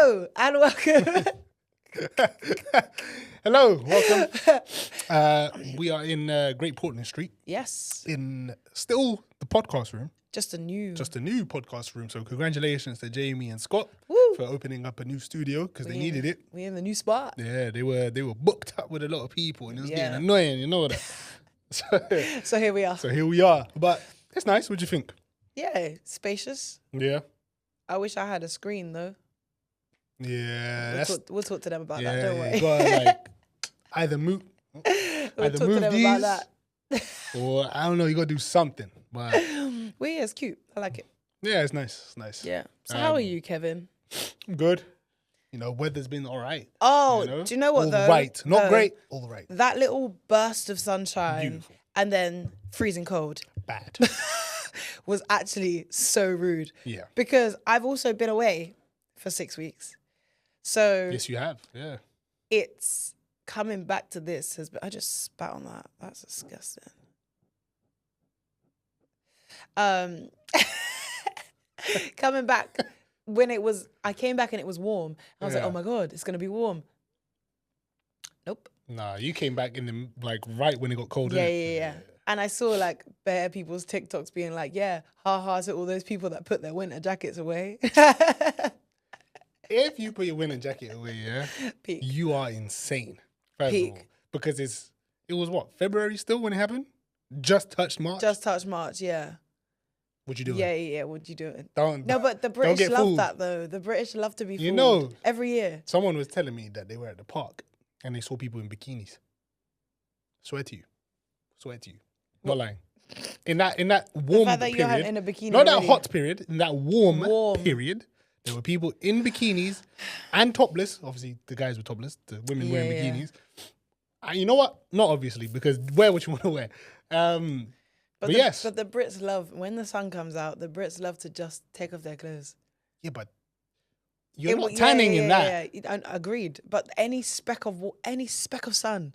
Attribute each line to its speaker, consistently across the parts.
Speaker 1: Hello and welcome.
Speaker 2: Hello, welcome. We are in Great Portland Street
Speaker 1: Yes,
Speaker 2: in still the podcast room,
Speaker 1: just a new
Speaker 2: podcast room. So congratulations to Jamie and Scott
Speaker 1: Woo.
Speaker 2: for opening up a new studio because they needed it.
Speaker 1: We're in the new spot.
Speaker 2: Yeah, they were booked up with a lot of people and it was
Speaker 1: Yeah.
Speaker 2: getting annoying, you know that.
Speaker 1: So here we are.
Speaker 2: So here we are. But it's nice. What do you think?
Speaker 1: Yeah, spacious.
Speaker 2: Yeah.
Speaker 1: I wish I had a screen though.
Speaker 2: Yeah.
Speaker 1: We'll talk to them about
Speaker 2: yeah,
Speaker 1: that. Don't
Speaker 2: you
Speaker 1: worry.
Speaker 2: gotta like either move
Speaker 1: We'll talk to
Speaker 2: move
Speaker 1: them
Speaker 2: these
Speaker 1: about that.
Speaker 2: or I don't know, you gotta do something. But
Speaker 1: Well, yeah, it's cute. I like it.
Speaker 2: yeah, it's nice. It's nice.
Speaker 1: Yeah. So how are you, Kevin?
Speaker 2: I'm good. You know, weather's been all right.
Speaker 1: Oh,
Speaker 2: you know?
Speaker 1: do you know what
Speaker 2: all
Speaker 1: though?
Speaker 2: right. Not
Speaker 1: Though,
Speaker 2: great, all right.
Speaker 1: That little burst of sunshine
Speaker 2: Beautiful.
Speaker 1: and then freezing cold
Speaker 2: Bad.
Speaker 1: was actually so rude.
Speaker 2: Yeah.
Speaker 1: Because I've also been away for 6 weeks. So
Speaker 2: Yes, you have. Yeah.
Speaker 1: it's coming back to this. I just spat on that. That's disgusting. Coming back I came back and it was warm. I was like,
Speaker 2: Yeah.
Speaker 1: oh my God, it's going to be warm. Nope.
Speaker 2: Nah, you came back in the like right when it got cold.
Speaker 1: Yeah,
Speaker 2: innit?
Speaker 1: yeah. And I saw like bare people's TikToks being like, yeah, ha to all those people that put their winter jackets away.
Speaker 2: If you put your winter jacket away, yeah,
Speaker 1: Peak.
Speaker 2: you are insane. First
Speaker 1: Peak.
Speaker 2: of all, because it was what, February still when it happened? Just touched March.
Speaker 1: Just touched March, yeah.
Speaker 2: What you doing?
Speaker 1: Yeah. What you doing?
Speaker 2: Don't.
Speaker 1: No, but the British
Speaker 2: get
Speaker 1: love
Speaker 2: fooled.
Speaker 1: that though. The British love to be fooled.
Speaker 2: You know.
Speaker 1: Every year.
Speaker 2: Someone was telling me that they were at the park and they saw people in bikinis. Swear to you. Not lying. In that warm
Speaker 1: fact that you
Speaker 2: period,
Speaker 1: had in a bikini
Speaker 2: not that
Speaker 1: already.
Speaker 2: hot period, in that warm
Speaker 1: Warm.
Speaker 2: period, there were people in bikinis and topless. Obviously, the guys were topless. The women were in
Speaker 1: Yeah, yeah.
Speaker 2: bikinis. And you know what? Not obviously, because wear what you want to wear. But yes.
Speaker 1: But the Brits love, when the sun comes out, the Brits love to just take off their clothes.
Speaker 2: Yeah, but you're not tanning in that.
Speaker 1: Yeah. Agreed. But any speck of sun.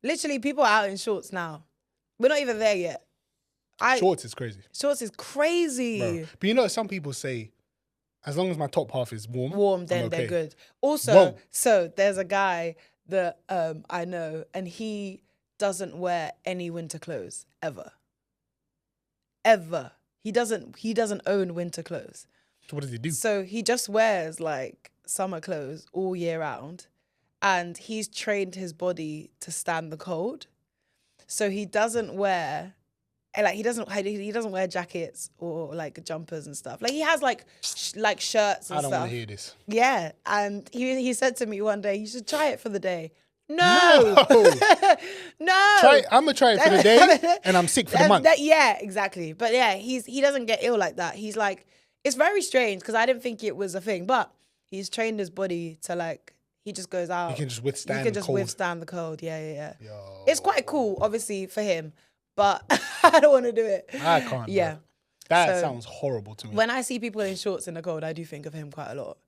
Speaker 1: Literally, people are out in shorts now. We're not even there yet.
Speaker 2: Shorts is crazy.
Speaker 1: Shorts is crazy.
Speaker 2: Bro. But you know, some people say, as long as my top half is warm,
Speaker 1: Then
Speaker 2: I'm okay.
Speaker 1: they're good. Also,
Speaker 2: Whoa.
Speaker 1: so there's a guy that I know, and he doesn't wear any winter clothes ever. Ever. He doesn't own winter clothes.
Speaker 2: So what does he do?
Speaker 1: So he just wears like summer clothes all year round, and he's trained his body to stand the cold. So he doesn't wear he doesn't wear jackets or like jumpers and stuff. Like he has like shirts and
Speaker 2: I don't
Speaker 1: stuff.
Speaker 2: want to hear this.
Speaker 1: Yeah, and he said to me one day, you should try it for the day. No. No.
Speaker 2: I'm gonna try it for the day, and I'm sick for the month.
Speaker 1: Yeah, exactly. But yeah, he doesn't get ill like that. He's like, it's very strange because I didn't think it was a thing, but he's trained his body to like, he just goes out.
Speaker 2: You can just withstand.
Speaker 1: He can just
Speaker 2: the cold.
Speaker 1: withstand the cold. Yeah.
Speaker 2: Yo.
Speaker 1: It's quite cool, obviously, for him, but I don't want to do it.
Speaker 2: I can't.
Speaker 1: Yeah.
Speaker 2: Bro. That
Speaker 1: So,
Speaker 2: sounds horrible to me.
Speaker 1: When I see people in shorts in the cold, I do think of him quite a lot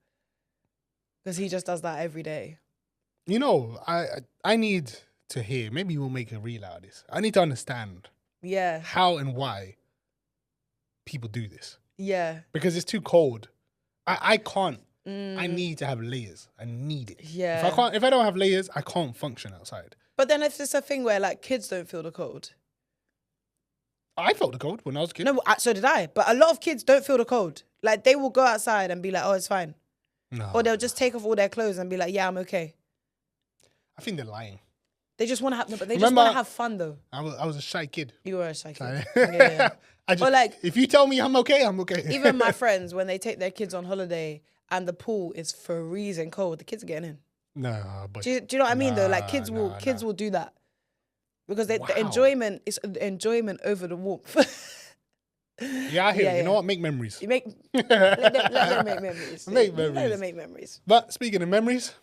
Speaker 1: because he just does that every day.
Speaker 2: You know, I need to hear. Maybe we'll make a reel out of this. I need to understand
Speaker 1: Yeah.
Speaker 2: how and why people do this
Speaker 1: Yeah.
Speaker 2: because it's too cold. I can't. I need to have layers. I need it.
Speaker 1: Yeah.
Speaker 2: If I don't have layers, I can't function outside.
Speaker 1: But then if it's a thing where like kids don't feel the cold.
Speaker 2: I felt the cold when I was a kid.
Speaker 1: No, so did I. But a lot of kids don't feel the cold. Like they will go outside and be like, oh, it's fine.
Speaker 2: No.
Speaker 1: Or they'll just take off all their clothes and be like, yeah, I'm okay.
Speaker 2: I think they're lying.
Speaker 1: They just want to have, no, but they just
Speaker 2: Remember-
Speaker 1: want to have fun though.
Speaker 2: I was a shy kid.
Speaker 1: You were a shy kid.
Speaker 2: Yeah.
Speaker 1: Yeah.
Speaker 2: I just,
Speaker 1: Or like-
Speaker 2: if you tell me I'm okay, I'm okay.
Speaker 1: Even my friends, when they take their kids on holiday and the pool is freezing cold, the kids are getting in.
Speaker 2: Nah, but
Speaker 1: Do you know what I mean though? Like kids
Speaker 2: Nah,
Speaker 1: will do that. Because the
Speaker 2: Wow.
Speaker 1: enjoyment is the enjoyment over the warmth.
Speaker 2: yeah, I hear
Speaker 1: Yeah,
Speaker 2: you. You know
Speaker 1: yeah.
Speaker 2: what? Make memories.
Speaker 1: You make let them make memories.
Speaker 2: Make
Speaker 1: Let
Speaker 2: memories.
Speaker 1: them make memories.
Speaker 2: But speaking of memories,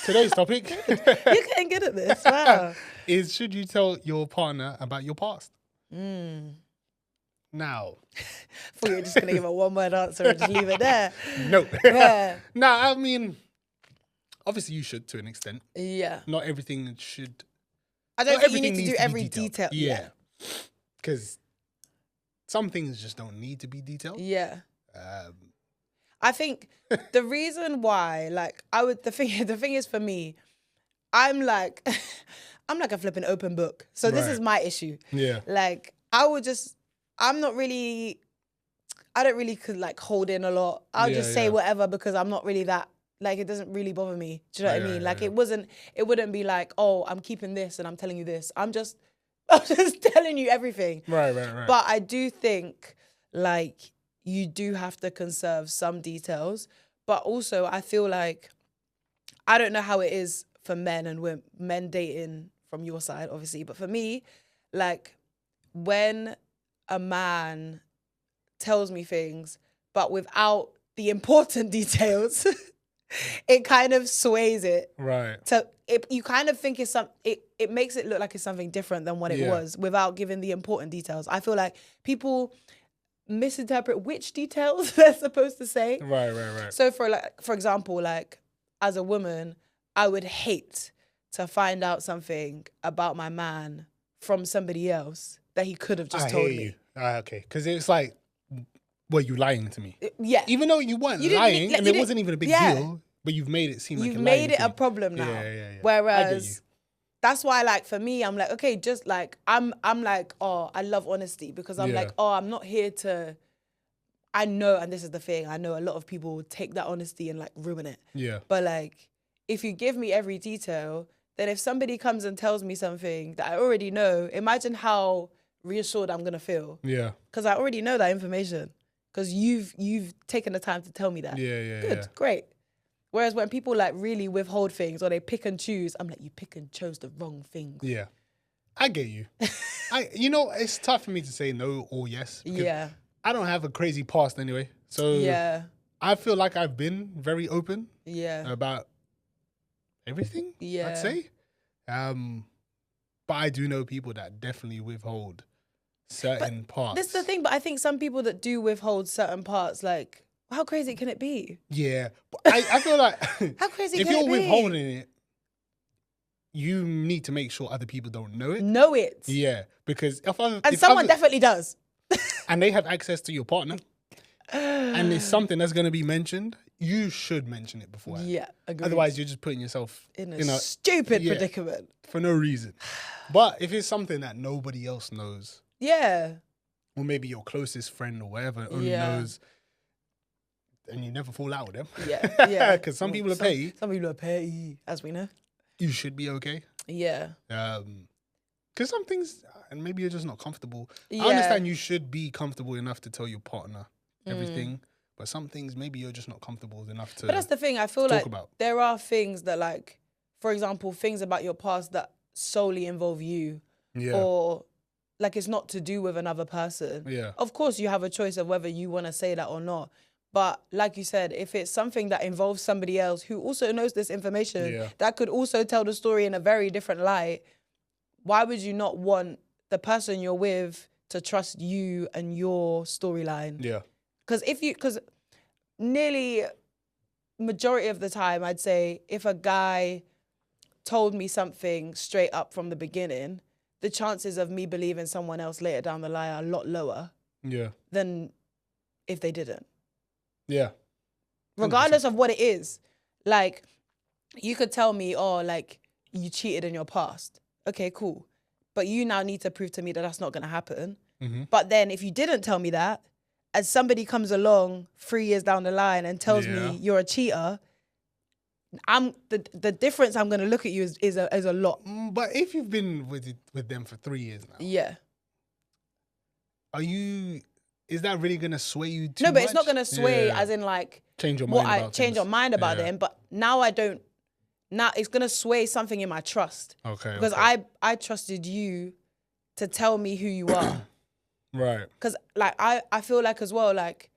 Speaker 2: today's topic
Speaker 1: You're getting good at this. Wow.
Speaker 2: is: should you tell your partner about your past?
Speaker 1: Mm.
Speaker 2: Now,
Speaker 1: Thought you were just gonna give a one-word answer and just leave it there.
Speaker 2: no.
Speaker 1: Yeah.
Speaker 2: Nah, I mean, obviously you should to an extent.
Speaker 1: Yeah.
Speaker 2: Not everything should.
Speaker 1: I don't
Speaker 2: not
Speaker 1: think you
Speaker 2: everything
Speaker 1: need to
Speaker 2: needs
Speaker 1: do
Speaker 2: be
Speaker 1: every
Speaker 2: detailed.
Speaker 1: detail.
Speaker 2: Yeah, because some things just don't need to be detailed.
Speaker 1: Yeah. I think the reason why, like, the thing is for me, I'm like a flipping open book. So this
Speaker 2: Right.
Speaker 1: is my issue.
Speaker 2: Yeah.
Speaker 1: Like, I'm not really, I don't really could like hold in a lot. I'll
Speaker 2: Yeah,
Speaker 1: just say
Speaker 2: yeah.
Speaker 1: whatever because I'm not really that, like, it doesn't really bother me. Do you know what I
Speaker 2: Yeah,
Speaker 1: mean?
Speaker 2: yeah,
Speaker 1: Like,
Speaker 2: yeah.
Speaker 1: it wouldn't be like, oh, I'm keeping this and I'm telling you this. I'm just telling you everything.
Speaker 2: Right.
Speaker 1: But I do think, like, you do have to conserve some details. But also, I feel like, I don't know how it is for men and women, men dating from your side, obviously. But for me, like, when a man tells me things, but without the important details, it kind of sways it.
Speaker 2: Right.
Speaker 1: So you kind of think it makes it look like it's something different than what it
Speaker 2: Yeah.
Speaker 1: was without giving the important details. I feel like people misinterpret which details they're supposed to say.
Speaker 2: Right.
Speaker 1: So for example, like, as a woman, I would hate to find out something about my man from somebody else that he could have just
Speaker 2: I
Speaker 1: told
Speaker 2: hear
Speaker 1: me.
Speaker 2: you. Okay. Because it's like, were you lying to me?
Speaker 1: Yeah.
Speaker 2: Even though you weren't
Speaker 1: You didn't-
Speaker 2: lying
Speaker 1: like,
Speaker 2: and
Speaker 1: you
Speaker 2: it
Speaker 1: didn't-
Speaker 2: wasn't even a big
Speaker 1: yeah.
Speaker 2: deal, but you've made it seem like
Speaker 1: You've
Speaker 2: you're
Speaker 1: made
Speaker 2: lying
Speaker 1: it
Speaker 2: to
Speaker 1: a
Speaker 2: me.
Speaker 1: problem now.
Speaker 2: Yeah. I get you.
Speaker 1: Whereas that's why, like, for me, I'm like, okay, just like, I'm like, oh, I love honesty because I'm
Speaker 2: Yeah.
Speaker 1: like, oh, I'm not here to, I know, and this is the thing, I know a lot of people will take that honesty and like ruin it.
Speaker 2: Yeah.
Speaker 1: But like, if you give me every detail, then if somebody comes and tells me something that I already know, imagine how reassured I'm gonna feel.
Speaker 2: Yeah.
Speaker 1: Because I already know that information. Because you've taken the time to tell me that.
Speaker 2: Yeah.
Speaker 1: Good, great. Whereas when people like really withhold things or they pick and choose, I'm like, you pick and chose the wrong things.
Speaker 2: Yeah. I get you. It's tough for me to say no or yes.
Speaker 1: Yeah.
Speaker 2: I don't have a crazy past anyway. So
Speaker 1: Yeah.
Speaker 2: I feel like I've been very open
Speaker 1: Yeah.
Speaker 2: about everything,
Speaker 1: Yeah.
Speaker 2: I'd say. But I do know people that definitely withhold certain parts.
Speaker 1: That's the thing, but I think some people that do withhold certain parts, like, how crazy can it be?
Speaker 2: Yeah. But I feel like
Speaker 1: How crazy
Speaker 2: if
Speaker 1: can
Speaker 2: you're
Speaker 1: it be?
Speaker 2: withholding it, you need to make sure other people don't know it.
Speaker 1: Know it.
Speaker 2: Yeah. Because
Speaker 1: And someone definitely does.
Speaker 2: and they have access to your partner and it's something that's going to be mentioned, you should mention it before.
Speaker 1: Yeah, agreed.
Speaker 2: Otherwise, you're just putting yourself
Speaker 1: in a stupid
Speaker 2: yeah,
Speaker 1: predicament.
Speaker 2: for no reason. But if it's something that nobody else knows,
Speaker 1: Yeah.
Speaker 2: or maybe your closest friend or whatever only knows, and you never fall out with them.
Speaker 1: Yeah.
Speaker 2: Because some people are petty.
Speaker 1: Some people are petty, as we know.
Speaker 2: You should be okay.
Speaker 1: Yeah.
Speaker 2: Because some things, and maybe you're just not comfortable.
Speaker 1: Yeah.
Speaker 2: I understand you should be comfortable enough to tell your partner everything, but some things maybe you're just not comfortable enough to.
Speaker 1: But that's the thing. I feel
Speaker 2: talk
Speaker 1: like
Speaker 2: about.
Speaker 1: there are things that, like, for example, things about your past that solely involve you,
Speaker 2: Yeah.
Speaker 1: or like it's not to do with another person.
Speaker 2: Yeah.
Speaker 1: Of course, you have a choice of whether you want to say that or not. But like you said, if it's something that involves somebody else who also knows this information, that could also tell the story in a very different light, why would you not want the person you're with to trust you and your storyline?
Speaker 2: Yeah.
Speaker 1: Because nearly majority of the time, I'd say if a guy told me something straight up from the beginning, the chances of me believing someone else later down the line are a lot lower
Speaker 2: Yeah.
Speaker 1: than if they didn't.
Speaker 2: Yeah.
Speaker 1: Regardless of what it is. Like, you could tell me, oh, like, you cheated in your past. Okay, cool. But you now need to prove to me that that's not going to happen.
Speaker 2: Mm-hmm.
Speaker 1: But then if you didn't tell me that, as somebody comes along 3 years down the line and tells me you're a cheater, the difference I'm going to look at you is a lot.
Speaker 2: But if you've been with them for 3 years now,
Speaker 1: Yeah.
Speaker 2: is that really going to sway you too much?
Speaker 1: No, but it's not going to sway as in like
Speaker 2: change your mind about
Speaker 1: change your
Speaker 2: things.
Speaker 1: mind about them. But now it's going to sway something in my trust.
Speaker 2: Okay.
Speaker 1: Because
Speaker 2: okay.
Speaker 1: I trusted you to tell me who you are.
Speaker 2: Right.
Speaker 1: Because like I feel like as well, like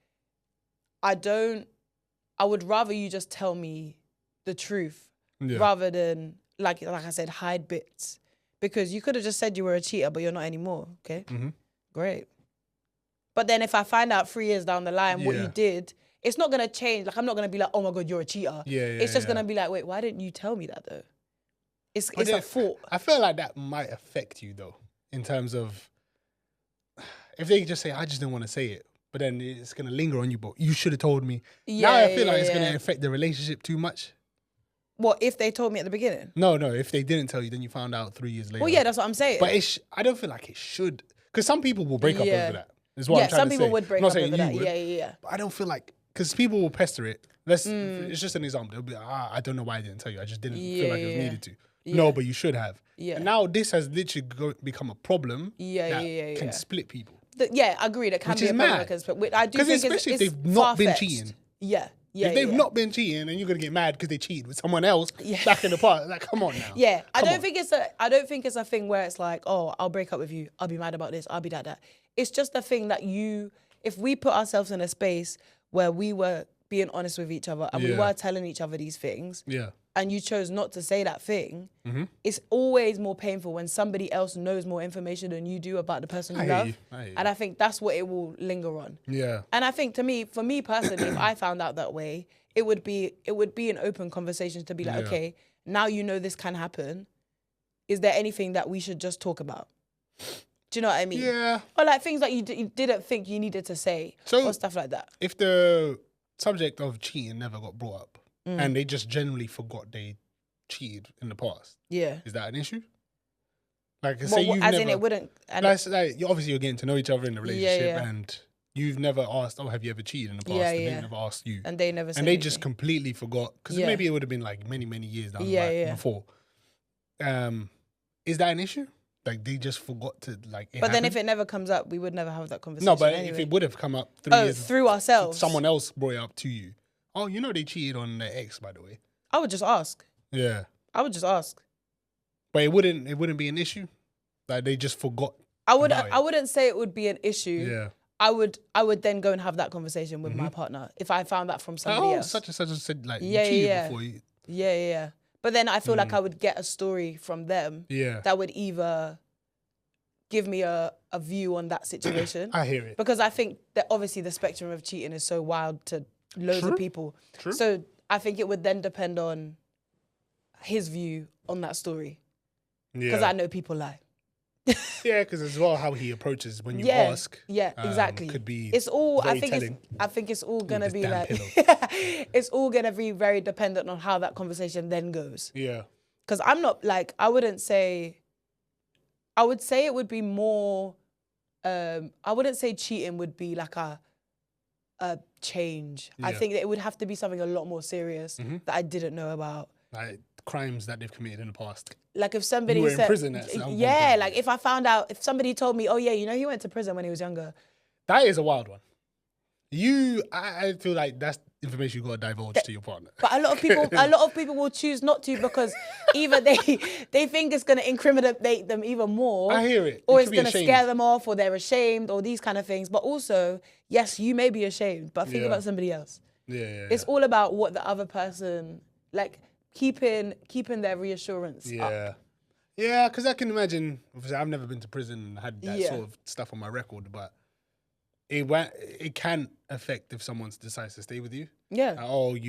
Speaker 1: I would rather you just tell me the truth rather than like I said, hide bits. Because you could have just said you were a cheater, but you're not anymore. Okay.
Speaker 2: Mm-hmm.
Speaker 1: Great. But then if I find out 3 years down the line what you did, it's not gonna change. Like I'm not gonna be like, oh my God, you're a cheater. It's just gonna be like, wait, why didn't you tell me that though? It's a thought.
Speaker 2: I feel like that might affect you though, in terms of if they just say, I just didn't want to say it. but then it's gonna linger on you. But you should have told me. Now I feel like it's gonna affect the relationship too much.
Speaker 1: What if they told me at the beginning?
Speaker 2: No. If they didn't tell you, then you found out 3 years later.
Speaker 1: Well, yeah, that's what I'm saying.
Speaker 2: But I don't feel like it should, because some people will break up over that. Is what I'm trying to say.
Speaker 1: Some people would break
Speaker 2: I'm not
Speaker 1: up
Speaker 2: saying
Speaker 1: over
Speaker 2: you
Speaker 1: that.
Speaker 2: would,
Speaker 1: Yeah.
Speaker 2: But I don't feel like, because people will pester it. It's just an example. They'll be like, I don't know why I didn't tell you. I just didn't feel like it was needed to. No, but you should have.
Speaker 1: Yeah.
Speaker 2: And now this has literally become a problem that can split people.
Speaker 1: Yeah, agreed. It can be a problem. I do think
Speaker 2: especially if
Speaker 1: it's
Speaker 2: they've not been
Speaker 1: far-fetched.
Speaker 2: cheating.
Speaker 1: Yeah.
Speaker 2: If they've not been cheating, and you're gonna get mad because they cheated with someone else back in the past, like, come on now.
Speaker 1: Yeah, I don't think it's a thing where it's like, oh, I'll break up with you. I'll be mad about this. I'll be that. It's just a thing that if we put ourselves in a space where we were being honest with each other and we were telling each other these things, and you chose not to say that thing, it's always more painful when somebody else knows more information than you do about the person you love. And I think that's what it will linger on.
Speaker 2: Yeah.
Speaker 1: And I think for me personally, if I found out that way, it would be an open conversation to be like, okay, now you know this can happen. Is there anything that we should just talk about? Do you know what I mean?
Speaker 2: Yeah.
Speaker 1: Or like things that you didn't think you needed to say, or stuff like that.
Speaker 2: If the subject of cheating never got brought up and they just generally forgot they cheated in the past, is that an issue? Like, say you've never,
Speaker 1: in it wouldn't.
Speaker 2: Like, obviously you're getting to know each other in the relationship, and you've never asked, have you ever cheated in the past? And they never asked you,
Speaker 1: and they never said
Speaker 2: and they
Speaker 1: anything.
Speaker 2: just completely forgot, because maybe it would have been like many years down the line before. Is that an issue? Like, they just forgot to, like,
Speaker 1: But then if it never comes up, we would never have that conversation.
Speaker 2: No, but
Speaker 1: anyway.
Speaker 2: if it would have come up 3 years
Speaker 1: through ourselves,
Speaker 2: someone else brought it up to you. Oh, you know they cheated on their ex, by the way.
Speaker 1: I would just ask.
Speaker 2: Yeah.
Speaker 1: I would just ask.
Speaker 2: But it wouldn't be an issue. Like, they just forgot.
Speaker 1: I wouldn't say it would be an issue.
Speaker 2: Yeah.
Speaker 1: I would then go and have that conversation with my partner if I found that from somebody else.
Speaker 2: Such and such said, like, you cheated before you.
Speaker 1: Yeah. But then I feel like I would get a story from them that would either give me a view on that situation.
Speaker 2: I hear it.
Speaker 1: Because I think that obviously the spectrum of cheating is so wild to loads of people.
Speaker 2: True.
Speaker 1: So I think it would then depend on his view on that story. Because I know people lie.
Speaker 2: Yeah, because as well how he approaches when you ask.
Speaker 1: Yeah, exactly.
Speaker 2: Could be.
Speaker 1: It's all.
Speaker 2: Very
Speaker 1: I think
Speaker 2: telling.
Speaker 1: it's all gonna be like.
Speaker 2: Pillow.
Speaker 1: It's all gonna be very dependent on how that conversation then goes.
Speaker 2: Yeah.
Speaker 1: Because I'm not like I would say it would be more. I wouldn't say cheating would be like a change. I think that it would have to be something a lot more serious that I didn't know about.
Speaker 2: Like crimes that they've committed in the past.
Speaker 1: Like if somebody
Speaker 2: you were in
Speaker 1: said,
Speaker 2: prison at some point.
Speaker 1: like if I found out, if somebody told me, oh yeah, you know, he went to prison when he was younger.
Speaker 2: That is a wild one. I feel like that's information you got to divulge to your partner.
Speaker 1: But a lot of people will choose not to because either they think it's going to incriminate them even more.
Speaker 2: I hear it.
Speaker 1: Or it's going to scare them off, or they're ashamed, or these kind of things. But also, yes, you may be ashamed, but think about somebody else.
Speaker 2: Yeah.
Speaker 1: It's all about what the other person, like keeping their reassurance up.
Speaker 2: Yeah, because I can imagine, obviously I've never been to prison and had that sort of stuff on my record, but it can affect if someone decides to stay with you.
Speaker 1: Yeah.
Speaker 2: Like,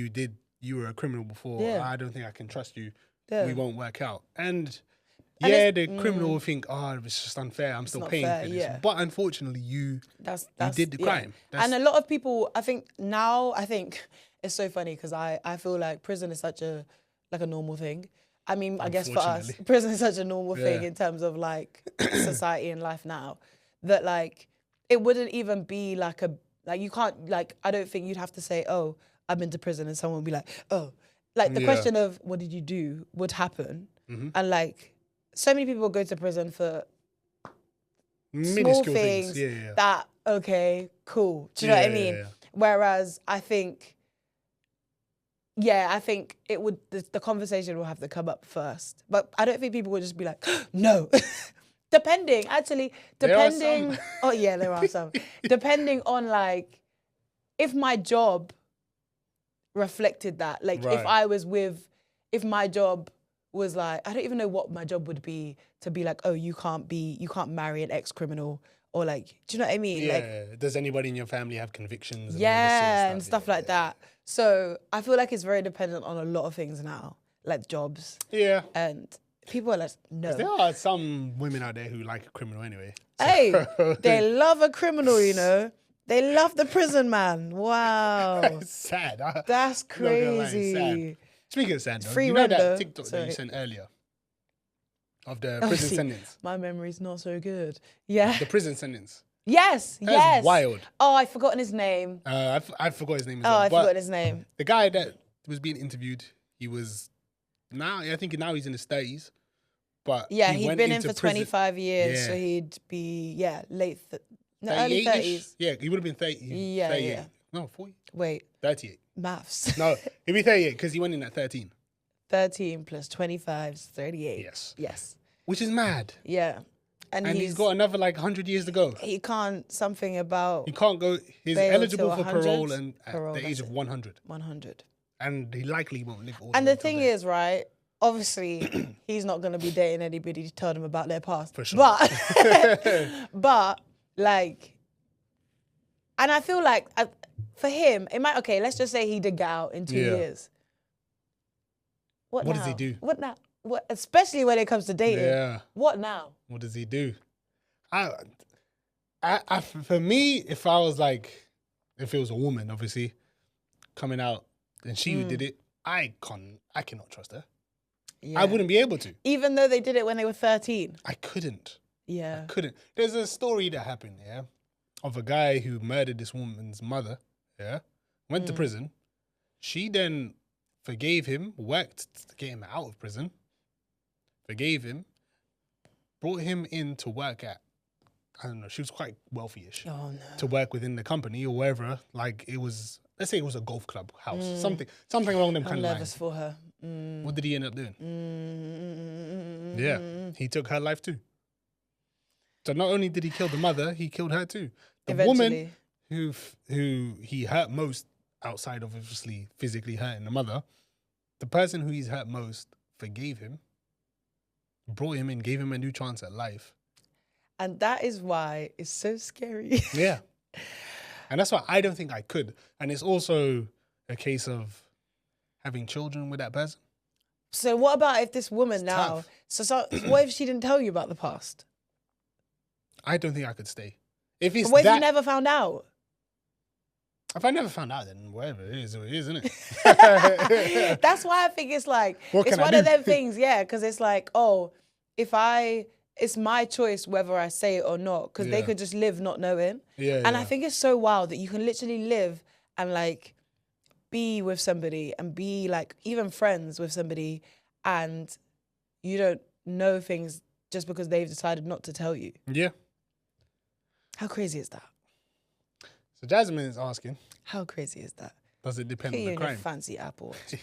Speaker 2: you were a criminal before.
Speaker 1: Yeah.
Speaker 2: I don't think I can trust you.
Speaker 1: Yeah.
Speaker 2: We won't work out. And the criminal will think, it's just unfair. I'm still paying for this.
Speaker 1: Yeah.
Speaker 2: But unfortunately, you did the crime.
Speaker 1: And a lot of people, I think it's so funny because I feel like prison is such a normal thing. I mean, I guess for us, prison is such a normal thing in terms of like society and life now that like it wouldn't even be like you can't, like, I don't think you'd have to say, oh, I've been to prison, and someone would be like, oh, like the question of what did you do would happen. And like so many people go to prison for small things that, okay, cool. Do you know what I mean? Yeah. Whereas I think it would, the conversation will have to come up first. But I don't think people would just be like, no. Depending. Oh yeah, there are some. Depending on like, if my job reflected that, like if my job was like, I don't even know what my job would be to be like, oh, you can't marry an ex-criminal, or like, do you know what I mean?
Speaker 2: Yeah.
Speaker 1: Like,
Speaker 2: does anybody in your family have convictions?
Speaker 1: And stuff like that. So I feel like it's very dependent on a lot of things now, like jobs.
Speaker 2: Yeah.
Speaker 1: And people are like, no.
Speaker 2: There are some women out there who like a criminal anyway.
Speaker 1: Hey, they love a criminal, you know. They love the prison man. Wow.
Speaker 2: It's sad.
Speaker 1: That's
Speaker 2: I'm not gonna lie, it's
Speaker 1: crazy.
Speaker 2: sad. Speaking of sad, though,
Speaker 1: Free
Speaker 2: you know
Speaker 1: render.
Speaker 2: that TikTok that you sent earlier of the prison sentence?
Speaker 1: My memory's not so good. Yeah.
Speaker 2: The prison sentence.
Speaker 1: Yes,
Speaker 2: That's
Speaker 1: yes.
Speaker 2: wild.
Speaker 1: Oh, I've forgotten his name.
Speaker 2: I forgot his name as
Speaker 1: Oh,
Speaker 2: well.
Speaker 1: I
Speaker 2: but
Speaker 1: forgot his name.
Speaker 2: the guy that was being interviewed, he was I think now he's in his 30s. But
Speaker 1: Yeah,
Speaker 2: he
Speaker 1: he'd
Speaker 2: went
Speaker 1: been in
Speaker 2: into
Speaker 1: for
Speaker 2: prison.
Speaker 1: 25 years, so
Speaker 2: Yeah.
Speaker 1: he'd be, early 30s.
Speaker 2: Yeah, he would have been 30.
Speaker 1: Yeah,
Speaker 2: 38.
Speaker 1: yeah.
Speaker 2: No, 40.
Speaker 1: Wait,
Speaker 2: 38.
Speaker 1: maths.
Speaker 2: No, he'd be 38 because he went in at 13.
Speaker 1: 13 plus 25 is 38.
Speaker 2: Yes.
Speaker 1: Yes.
Speaker 2: Which is mad.
Speaker 1: Yeah.
Speaker 2: And he's got another 100 years to go.
Speaker 1: He can't, something about
Speaker 2: He can't go, he's
Speaker 1: bail
Speaker 2: eligible
Speaker 1: till
Speaker 2: for
Speaker 1: 100.
Speaker 2: parole and at
Speaker 1: Parole,
Speaker 2: the age
Speaker 1: that's
Speaker 2: of 100.
Speaker 1: 100.
Speaker 2: And he likely won't live all
Speaker 1: And
Speaker 2: the
Speaker 1: the
Speaker 2: way till
Speaker 1: thing
Speaker 2: then.
Speaker 1: is, right, obviously, he's not going to be dating anybody to tell them about their past.
Speaker 2: For sure.
Speaker 1: But like, and I feel like for him, it might, okay, let's just say he did get out in 2 years. What
Speaker 2: What
Speaker 1: now?
Speaker 2: does he do?
Speaker 1: What now? What, especially when it comes to dating.
Speaker 2: Yeah.
Speaker 1: What now?
Speaker 2: What does he do? For me, if it was a woman, obviously, coming out and she did it, I cannot trust her.
Speaker 1: Yeah.
Speaker 2: I wouldn't be able to.
Speaker 1: Even though they did it when they were 13.
Speaker 2: I couldn't.
Speaker 1: Yeah.
Speaker 2: Couldn't. There's a story that happened, of a guy who murdered this woman's mother, went to prison. She then forgave him, worked to get him out of prison, forgave him, brought him in to work at, I don't know, she was quite wealthy-ish,
Speaker 1: Oh, no.
Speaker 2: to work within the company or wherever. Like it was, let's say it was a golf club house, something along them
Speaker 1: I'm
Speaker 2: kind of
Speaker 1: nervous
Speaker 2: lines.
Speaker 1: for her.
Speaker 2: What did he end up doing? Yeah, he took her life too. So not only did he kill the mother, he killed her too. The
Speaker 1: Eventually.
Speaker 2: woman who he hurt most, outside of obviously physically hurting the mother, the person who he's hurt most forgave him, brought him in, gave him a new chance at life.
Speaker 1: And that is why it's so scary.
Speaker 2: Yeah. And that's why I don't think I could. And it's also a case of having children with that person.
Speaker 1: So what about if this woman now,
Speaker 2: tough.
Speaker 1: so what if she didn't tell you about the past?
Speaker 2: I don't think I could stay. If it's
Speaker 1: But what if you
Speaker 2: that,
Speaker 1: never found out?
Speaker 2: if I never found out, then whatever it is, isn't it?
Speaker 1: That's why I think it's like,
Speaker 2: What
Speaker 1: it's
Speaker 2: can I
Speaker 1: one of
Speaker 2: do?
Speaker 1: them things, yeah, because it's like, oh, it's my choice whether I say it or not, because they
Speaker 2: Yeah.
Speaker 1: could just live not knowing.
Speaker 2: Yeah,
Speaker 1: And
Speaker 2: yeah.
Speaker 1: I think it's so wild that you can literally live and like be with somebody and be like even friends with somebody and you don't know things just because they've decided not to tell you.
Speaker 2: Yeah.
Speaker 1: How crazy is that?
Speaker 2: So Jasmine is asking,
Speaker 1: How crazy is that?
Speaker 2: does it depend
Speaker 1: Put
Speaker 2: on
Speaker 1: you
Speaker 2: the
Speaker 1: in your
Speaker 2: crime?
Speaker 1: fancy Apple Watch.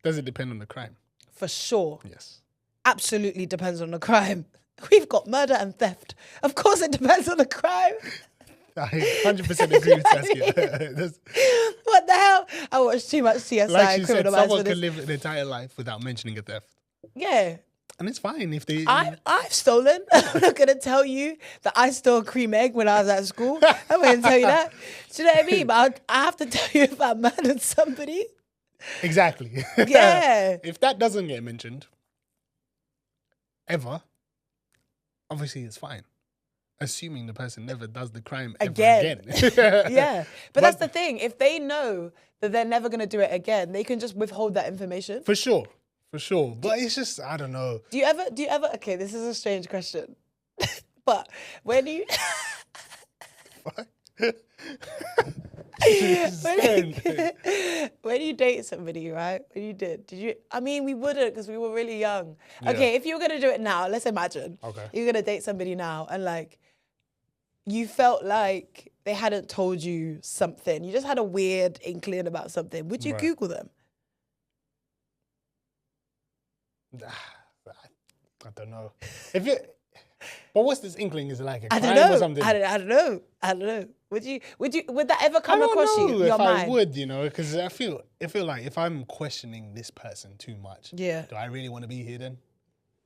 Speaker 2: Does it depend on the crime?
Speaker 1: For sure.
Speaker 2: Yes.
Speaker 1: Absolutely depends on the crime. We've got murder and theft. Of course it depends on the crime.
Speaker 2: I 100% agree with Saskia. That's-
Speaker 1: What the hell? I watched too much CSI
Speaker 2: like she said,
Speaker 1: Criminal Minds for
Speaker 2: someone
Speaker 1: this.
Speaker 2: can live an entire life without mentioning a theft.
Speaker 1: Yeah.
Speaker 2: And it's fine if they...
Speaker 1: I've stolen. I'm not going to tell you that I stole a cream egg when I was at school. I'm going to tell you that. Do you know what I mean? But I have to tell you if I murdered somebody.
Speaker 2: Exactly.
Speaker 1: Yeah.
Speaker 2: If that doesn't get mentioned, ever, obviously it's fine. Assuming the person never does the crime ever
Speaker 1: Again.
Speaker 2: again.
Speaker 1: Yeah. But that's the thing. If they know that they're never going to do it again, they can just withhold that information.
Speaker 2: For sure. For sure. But it's just, I don't know.
Speaker 1: Do you ever, okay, this is a strange question. But when you... when you date somebody, right? When you did you? I mean, we wouldn't because we were really young. Okay, if you were gonna do it now, let's imagine.
Speaker 2: Okay.
Speaker 1: You're gonna date somebody now, and like, you felt like they hadn't told you something. You just had a weird inkling about something. Would you
Speaker 2: Right.
Speaker 1: Google them?
Speaker 2: I don't know. But what's this inkling? Is it like a
Speaker 1: I
Speaker 2: crime
Speaker 1: don't know.
Speaker 2: or something?
Speaker 1: I don't know. Would that ever
Speaker 2: I
Speaker 1: come
Speaker 2: don't
Speaker 1: across
Speaker 2: know
Speaker 1: you?
Speaker 2: if
Speaker 1: Your
Speaker 2: I
Speaker 1: mind?
Speaker 2: would, because I feel like if I'm questioning this person too much,
Speaker 1: Yeah.
Speaker 2: do I really want to be here then?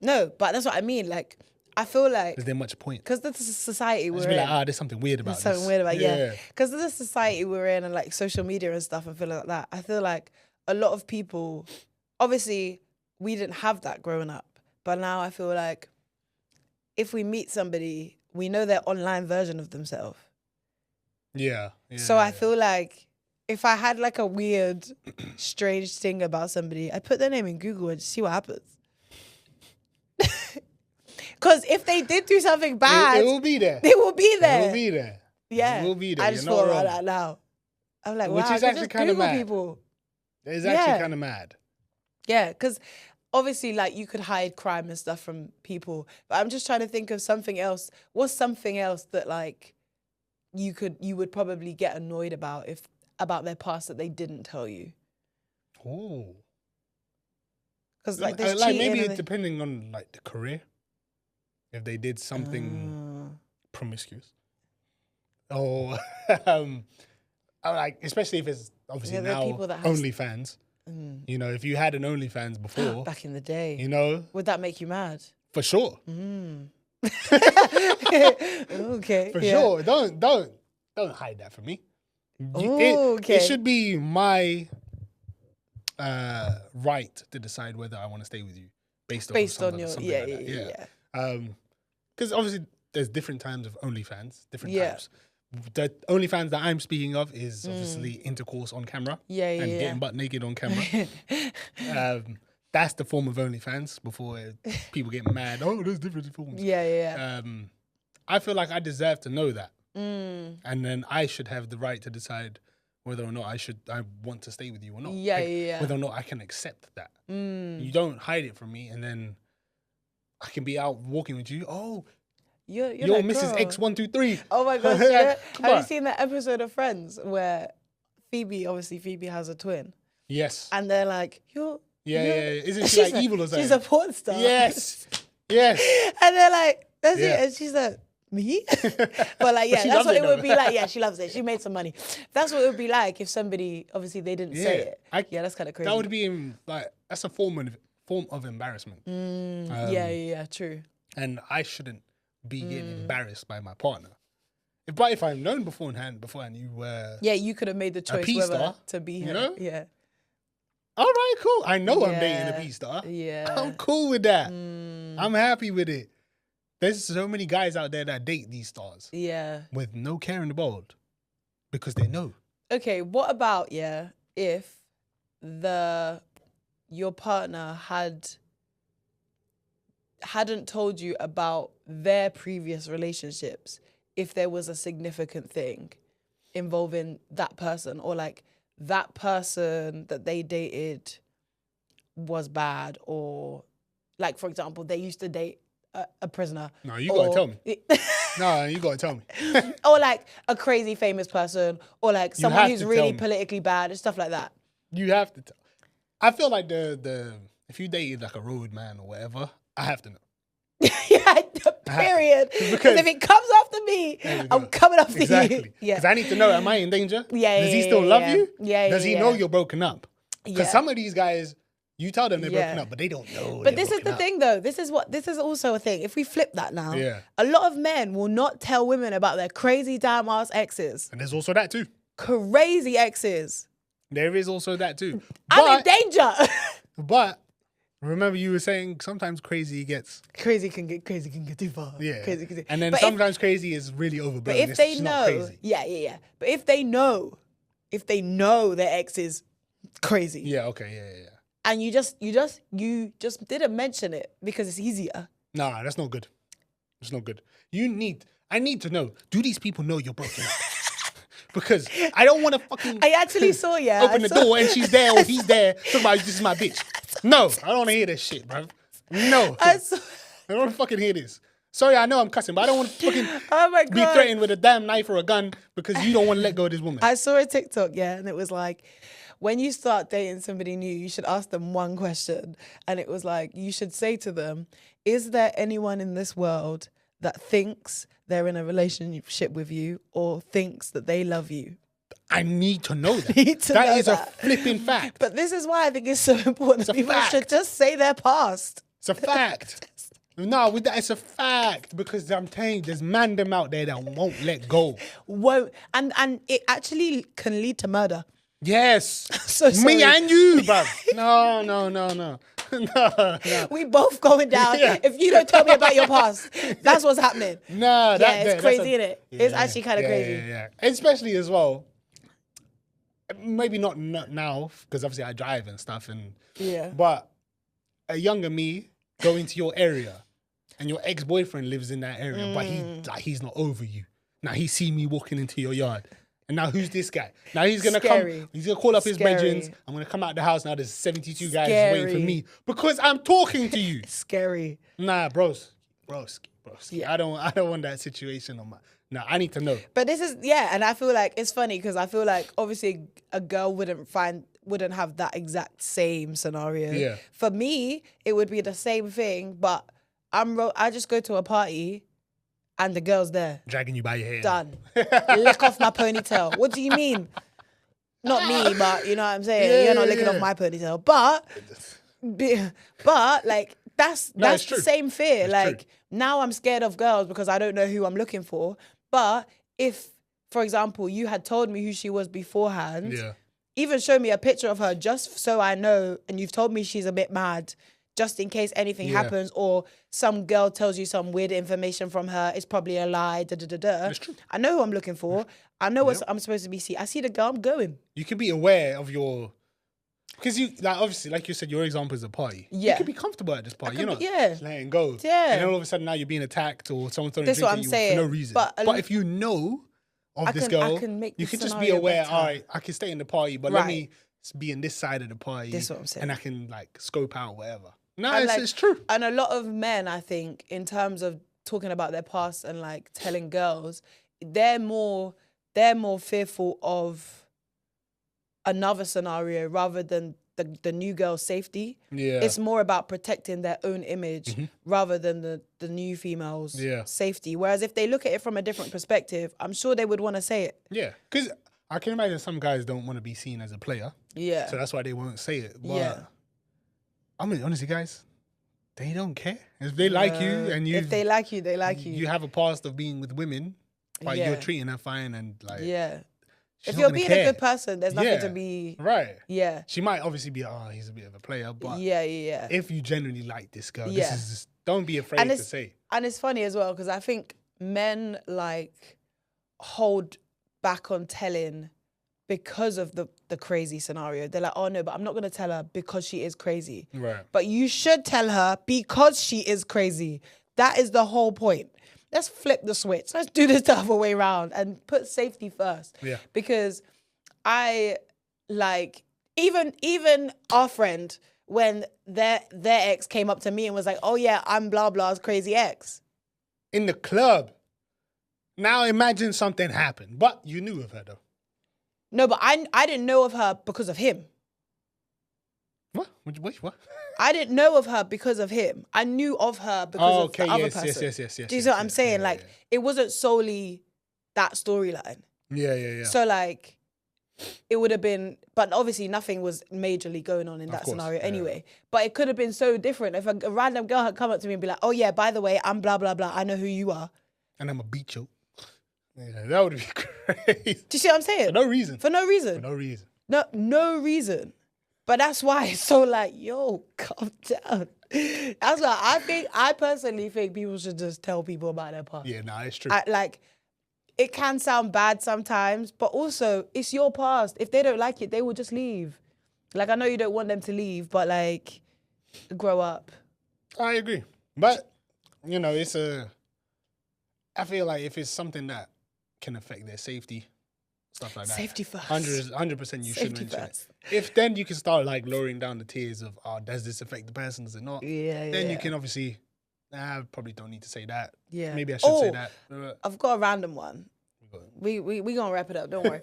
Speaker 1: No, but that's what I mean. Like, I feel like
Speaker 2: Is there much point?
Speaker 1: because the society we're
Speaker 2: Just be
Speaker 1: in.
Speaker 2: like, there's something weird about
Speaker 1: There's
Speaker 2: this.
Speaker 1: something weird about yeah. Because of the society we're in and like social media and stuff and feel like that. I feel like a lot of people, obviously, we didn't have that growing up, but now I feel like if we meet somebody, we know their online version of themselves.
Speaker 2: Yeah.
Speaker 1: So I feel like if I had like a weird, strange thing about somebody, I'd put their name in Google and see what happens. Because if they did do something bad,
Speaker 2: it will be there.
Speaker 1: they will be there.
Speaker 2: It will be there.
Speaker 1: Yeah.
Speaker 2: It will be there.
Speaker 1: I just
Speaker 2: You're
Speaker 1: thought
Speaker 2: not
Speaker 1: about
Speaker 2: wrong.
Speaker 1: that now. I'm like,
Speaker 2: Which
Speaker 1: wow,
Speaker 2: is
Speaker 1: I could
Speaker 2: actually
Speaker 1: just
Speaker 2: kinda
Speaker 1: Google
Speaker 2: mad.
Speaker 1: people.
Speaker 2: It's
Speaker 1: Yeah.
Speaker 2: actually kind of mad.
Speaker 1: Yeah, because obviously, like, you could hide crime and stuff from people, but I'm just trying to think of something else. What's something else that, like, you would probably get annoyed about their past that they didn't tell you?
Speaker 2: Oh.
Speaker 1: Because like, there's
Speaker 2: Like
Speaker 1: cheating
Speaker 2: maybe
Speaker 1: and
Speaker 2: depending on like the career. If they did something promiscuous. Or like especially if it's obviously
Speaker 1: Yeah, there are
Speaker 2: now
Speaker 1: people that have
Speaker 2: OnlyFans. You know, if you had an OnlyFans before,
Speaker 1: back in the day,
Speaker 2: you know,
Speaker 1: would that make you mad?
Speaker 2: for sure.
Speaker 1: Okay,
Speaker 2: For
Speaker 1: yeah.
Speaker 2: sure. Don't hide that from me.
Speaker 1: Okay.
Speaker 2: It should be my right to decide whether I want to stay with you based
Speaker 1: on
Speaker 2: something
Speaker 1: your
Speaker 2: like that. Because obviously there's different types of OnlyFans, different types. The OnlyFans that I'm speaking of is obviously intercourse on camera and getting butt naked on camera. That's the form of OnlyFans before people get mad. Oh, there's different forms. I feel like I deserve to know that. And then I should have the right to decide whether or not I want to stay with you or not. Whether or not I can accept that. You don't hide it from me and then I can be out walking with you. Oh, you're
Speaker 1: like,
Speaker 2: Mrs.
Speaker 1: girl.
Speaker 2: X123.
Speaker 1: Oh my gosh,
Speaker 2: Like,
Speaker 1: yeah.
Speaker 2: come
Speaker 1: Have
Speaker 2: on.
Speaker 1: you seen that episode of Friends where Phoebe has a twin?
Speaker 2: Yes.
Speaker 1: And they're like,
Speaker 2: Yeah. Isn't she like evil or something?
Speaker 1: She's a porn star.
Speaker 2: Yes.
Speaker 1: And they're like, that's
Speaker 2: Yeah.
Speaker 1: it. And she's like, me? But like, yeah,
Speaker 2: she
Speaker 1: that's
Speaker 2: loves
Speaker 1: what
Speaker 2: it
Speaker 1: it would
Speaker 2: though.
Speaker 1: be like. Yeah, she loves it. She made some money. That's what it would be like if somebody, obviously they didn't say it. That's kind of crazy.
Speaker 2: That would be that's a form of embarrassment.
Speaker 1: True.
Speaker 2: And I shouldn't be getting embarrassed by my partner. If I've known beforehand you were
Speaker 1: You could have made the choice whether
Speaker 2: P-star,
Speaker 1: to be here.
Speaker 2: you know?
Speaker 1: Yeah.
Speaker 2: all right, cool. I know I'm dating a P-star.
Speaker 1: Yeah.
Speaker 2: I'm cool with that. I'm happy with it. There's so many guys out there that date these stars
Speaker 1: Yeah.
Speaker 2: with no care in the world because they know.
Speaker 1: Okay, what about if your partner hadn't told you about their previous relationships, if there was a significant thing involving that person, or like that person that they dated was bad, or like, for example, they used to date a prisoner.
Speaker 2: No, you gotta tell me. No, you gotta tell me.
Speaker 1: Or like a crazy famous person, or like someone
Speaker 2: have
Speaker 1: who's
Speaker 2: to
Speaker 1: really
Speaker 2: tell me.
Speaker 1: politically bad and stuff like that.
Speaker 2: You have to tell. I feel like the if you dated like a road man or whatever, I have to know.
Speaker 1: Period.
Speaker 2: Because-
Speaker 1: Because if it comes after me,
Speaker 2: There we
Speaker 1: I'm
Speaker 2: go.
Speaker 1: coming after
Speaker 2: Exactly.
Speaker 1: you. Yeah.
Speaker 2: Because I need to know, am I in danger?
Speaker 1: Yeah,
Speaker 2: Does he
Speaker 1: yeah,
Speaker 2: still
Speaker 1: yeah,
Speaker 2: love
Speaker 1: yeah.
Speaker 2: you?
Speaker 1: Yeah,
Speaker 2: Does he
Speaker 1: yeah,
Speaker 2: know
Speaker 1: yeah.
Speaker 2: you're broken up? Because
Speaker 1: Yeah.
Speaker 2: some of these guys, you tell them they're
Speaker 1: Yeah.
Speaker 2: broken up, but they don't know.
Speaker 1: But
Speaker 2: they're
Speaker 1: this is the
Speaker 2: broken up.
Speaker 1: thing, though. This is also a thing. If we flip that now,
Speaker 2: Yeah.
Speaker 1: a lot of men will not tell women about their crazy damn ass exes.
Speaker 2: And there's also that too.
Speaker 1: Crazy exes.
Speaker 2: There is also that too.
Speaker 1: I'm in danger.
Speaker 2: But remember, you were saying sometimes crazy gets
Speaker 1: Crazy can get too far. Crazy can
Speaker 2: and then
Speaker 1: But
Speaker 2: sometimes crazy is really overblown.
Speaker 1: But if
Speaker 2: It's
Speaker 1: they
Speaker 2: just
Speaker 1: know,
Speaker 2: not crazy.
Speaker 1: yeah. But if they know their ex is crazy,
Speaker 2: Yeah. Okay. Yeah.
Speaker 1: and you just didn't mention it because it's easier.
Speaker 2: Nah, that's not good. It's not good. I need to know. Do these people know you're broken up? Because I don't want to fucking.
Speaker 1: I actually saw,
Speaker 2: open the door and she's there or he's there. Somebody, this is my bitch. No, I don't want to hear this shit, bro. No, I don't want to fucking hear this. Sorry, I know I'm cussing, but I don't want to fucking
Speaker 1: Oh my
Speaker 2: be
Speaker 1: God.
Speaker 2: threatened with a damn knife or a gun because you don't want to let go of this woman.
Speaker 1: I saw a TikTok, and it was like, when you start dating somebody new, you should ask them one question. And it was like, you should say to them, is there anyone in this world that thinks they're in a relationship with you or thinks that they love you?
Speaker 2: I need to know that.
Speaker 1: Need to
Speaker 2: That
Speaker 1: know
Speaker 2: is
Speaker 1: that.
Speaker 2: a flipping fact.
Speaker 1: But this is why I think it's so important.
Speaker 2: It's a
Speaker 1: People
Speaker 2: fact.
Speaker 1: should just say their past.
Speaker 2: It's a fact. No, with that, it's a fact because I'm telling you, there's man them out there that won't let go.
Speaker 1: Won't, and it actually can lead to murder.
Speaker 2: Yes.
Speaker 1: So sorry.
Speaker 2: Me and you, bruv. No. No.
Speaker 1: We both going down.
Speaker 2: Yeah.
Speaker 1: If you don't tell me about your past, that's what's happening.
Speaker 2: Nah,
Speaker 1: Yeah, it's crazy, isn't it? It's actually kind of crazy.
Speaker 2: Yeah. Especially as well. Maybe not now, because obviously I drive and stuff,
Speaker 1: Yeah.
Speaker 2: but a younger me going to your area, and your ex-boyfriend lives in that area, but he's not over you. Now he see me walking into your yard. And now who's this guy? Now he's gonna
Speaker 1: Scary.
Speaker 2: come. He's gonna call up his
Speaker 1: Scary.
Speaker 2: bedrooms. I'm gonna come out the house. Now there's 72 guys
Speaker 1: Scary.
Speaker 2: waiting for me because I'm talking to you.
Speaker 1: Scary.
Speaker 2: Nah, bros.
Speaker 1: Yeah.
Speaker 2: I don't want that situation on my. No, I need to know.
Speaker 1: But this is and I feel like it's funny because I feel like obviously a girl wouldn't have that exact same scenario.
Speaker 2: Yeah.
Speaker 1: For me, it would be the same thing, but I just go to a party and the girl's there.
Speaker 2: Dragging you by your hair.
Speaker 1: Done. Lick off my ponytail. What do you mean? Not me, but you know what I'm saying?
Speaker 2: Yeah,
Speaker 1: You're not
Speaker 2: yeah,
Speaker 1: licking
Speaker 2: yeah.
Speaker 1: off my ponytail. But like that's
Speaker 2: it's
Speaker 1: the
Speaker 2: true.
Speaker 1: same fear.
Speaker 2: It's
Speaker 1: like
Speaker 2: true.
Speaker 1: now I'm scared of girls because I don't know who I'm looking for. But if, for example, you had told me who she was beforehand,
Speaker 2: Yeah.
Speaker 1: even show me a picture of her just so I know, and you've told me she's a bit mad, just in case anything
Speaker 2: Yeah.
Speaker 1: happens, or some girl tells you some weird information from her, it's probably a lie,
Speaker 2: That's true.
Speaker 1: I know who I'm looking for. I know what I'm supposed to be seeing. I see the girl, I'm going.
Speaker 2: You can be aware of your. Because you, like, obviously, like you said, your example is a party. You
Speaker 1: Yeah.
Speaker 2: can be comfortable at this party.
Speaker 1: could
Speaker 2: You're not
Speaker 1: be- yeah.
Speaker 2: letting go.
Speaker 1: Yeah.
Speaker 2: And then all of a sudden now you're being attacked or someone's throwing a
Speaker 1: That's
Speaker 2: drink
Speaker 1: what
Speaker 2: at
Speaker 1: I'm
Speaker 2: you
Speaker 1: saying.
Speaker 2: for no reason.
Speaker 1: But
Speaker 2: But if you know of this girl,
Speaker 1: I can make
Speaker 2: you
Speaker 1: the
Speaker 2: can just be
Speaker 1: scenario
Speaker 2: aware,
Speaker 1: better.
Speaker 2: all right, I can stay in the party, but let
Speaker 1: Right.
Speaker 2: me be in this side of the party.
Speaker 1: That's what I'm saying.
Speaker 2: And I can, like, scope out whatever. No,
Speaker 1: And,
Speaker 2: it's true.
Speaker 1: And a lot of men, I think, in terms of talking about their past and like telling girls, they're more fearful of another scenario rather than the new girl's safety.
Speaker 2: Yeah.
Speaker 1: It's more about protecting their own image rather than the new female's
Speaker 2: Yeah.
Speaker 1: safety. Whereas if they look at it from a different perspective, I'm sure they would want to say it.
Speaker 2: Yeah. Because I can imagine some guys don't want to be seen as a player.
Speaker 1: Yeah.
Speaker 2: So that's why they won't say it. But
Speaker 1: Yeah.
Speaker 2: I mean, honestly, guys, they don't care. If they like you and
Speaker 1: if they like you, they like you.
Speaker 2: you have a past of being with women, but
Speaker 1: Yeah.
Speaker 2: you're treating her fine and like,
Speaker 1: Yeah.
Speaker 2: she's
Speaker 1: If
Speaker 2: not
Speaker 1: you're
Speaker 2: gonna
Speaker 1: being
Speaker 2: care.
Speaker 1: a good person, there's nothing
Speaker 2: Yeah.
Speaker 1: to be.
Speaker 2: Right.
Speaker 1: Yeah.
Speaker 2: She might obviously be, oh, he's a bit of a player, but
Speaker 1: Yeah. Yeah.
Speaker 2: if you genuinely like this girl,
Speaker 1: Yeah.
Speaker 2: this is just, don't be afraid
Speaker 1: And
Speaker 2: to
Speaker 1: it's-
Speaker 2: say.
Speaker 1: And it's funny as well because I think men like hold back on telling because of the crazy scenario. They're like, oh no, but I'm not gonna tell her because she is crazy.
Speaker 2: Right.
Speaker 1: But you should tell her because she is crazy. That is the whole point. Let's flip the switch. Let's do this the other way around and put safety first.
Speaker 2: Yeah.
Speaker 1: Because I like even our friend when their ex came up to me and was like, oh yeah, I'm blah blah's crazy ex.
Speaker 2: In the club. Now imagine something happened, but you knew of her though.
Speaker 1: No, but I didn't know of her because of him.
Speaker 2: What? What?
Speaker 1: I didn't know of her because of him. I knew of her because of the other person.
Speaker 2: yes.
Speaker 1: Do you see what I'm saying?
Speaker 2: Yeah,
Speaker 1: Like, it wasn't solely that storyline.
Speaker 2: yeah.
Speaker 1: So, like, it would have been, but obviously nothing was majorly going on in that
Speaker 2: course,
Speaker 1: scenario
Speaker 2: yeah.
Speaker 1: anyway. But it could have been so different if a random girl had come up to me and be like, oh yeah, by the way, I'm blah, blah, blah. I know who you are.
Speaker 2: And I'm a beat you. Yeah, that would be crazy.
Speaker 1: Do you see what I'm saying?
Speaker 2: For no reason.
Speaker 1: For no reason.
Speaker 2: For no reason.
Speaker 1: No reason. But that's why it's so like, yo, calm down. That's why I personally think people should just tell people about their past.
Speaker 2: Yeah, nah, it's true.
Speaker 1: Like, it can sound bad sometimes, but also it's your past. If they don't like it, they will just leave. Like, I know you don't want them to leave, but like, grow up.
Speaker 2: I agree. But, you know, I feel like if it's something that can affect their safety, stuff like that.
Speaker 1: Safety first.
Speaker 2: 100% you should
Speaker 1: Safety
Speaker 2: mention
Speaker 1: first.
Speaker 2: it. If then you can start like lowering down the tiers of, does this affect the person, does it not?
Speaker 1: Yeah,
Speaker 2: Then
Speaker 1: yeah.
Speaker 2: you can obviously, I probably don't need to say that.
Speaker 1: Yeah.
Speaker 2: Maybe I should say
Speaker 1: Oh,
Speaker 2: that.
Speaker 1: I've got a random one. We gonna wrap it up. Don't worry.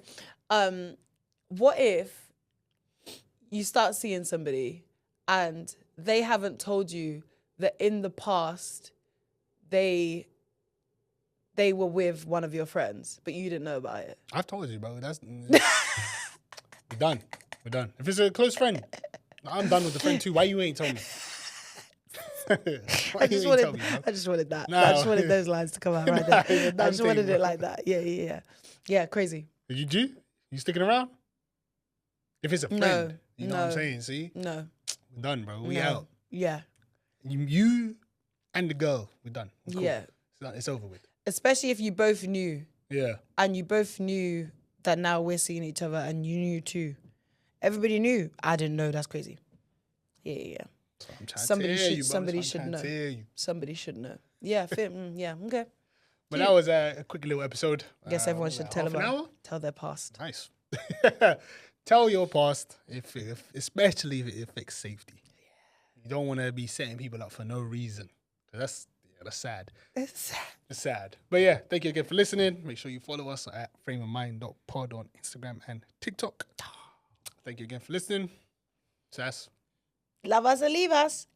Speaker 1: What if you start seeing somebody and they haven't told you that in the past they were with one of your friends, but you didn't know about it?
Speaker 2: I've told you, bro. That's we're done. We're done. If it's a close friend, I'm done with the friend too. Why you ain't told me?
Speaker 1: I just wanted that.
Speaker 2: No.
Speaker 1: I just wanted those lines to come out right
Speaker 2: Nah,
Speaker 1: there.
Speaker 2: it's a
Speaker 1: I
Speaker 2: done
Speaker 1: just wanted
Speaker 2: thing,
Speaker 1: it
Speaker 2: bro.
Speaker 1: like that. Yeah. Yeah, crazy.
Speaker 2: You sticking around? If it's a friend,
Speaker 1: No,
Speaker 2: you know what I'm
Speaker 1: no.
Speaker 2: saying? See,
Speaker 1: No.
Speaker 2: we're done, bro. We
Speaker 1: No.
Speaker 2: out.
Speaker 1: Yeah.
Speaker 2: You and the girl, we're done. It's cool.
Speaker 1: Yeah.
Speaker 2: It's done. It's over with.
Speaker 1: Especially if you both knew,
Speaker 2: Yeah.
Speaker 1: and you both knew that now we're seeing each other, and you knew too. Everybody knew. I didn't know. That's crazy. Yeah.
Speaker 2: So I'm trying
Speaker 1: Somebody
Speaker 2: to tell
Speaker 1: should.
Speaker 2: you, bro.
Speaker 1: Somebody
Speaker 2: That's what
Speaker 1: should
Speaker 2: I'm
Speaker 1: know.
Speaker 2: trying to tell you.
Speaker 1: Somebody should know. Yeah. Yeah. Okay.
Speaker 2: But that was a quick little episode.
Speaker 1: Guess everyone should tell
Speaker 2: half an hour.
Speaker 1: their past.
Speaker 2: Nice. Tell your past, if especially if it affects safety. You don't want to be setting people up for no reason. That's sad. It's sad. But yeah, thank you again for listening. Make sure you follow us at frameofmind.pod on Instagram and TikTok. Thank you again for listening. Sass.
Speaker 1: Love us or leave us.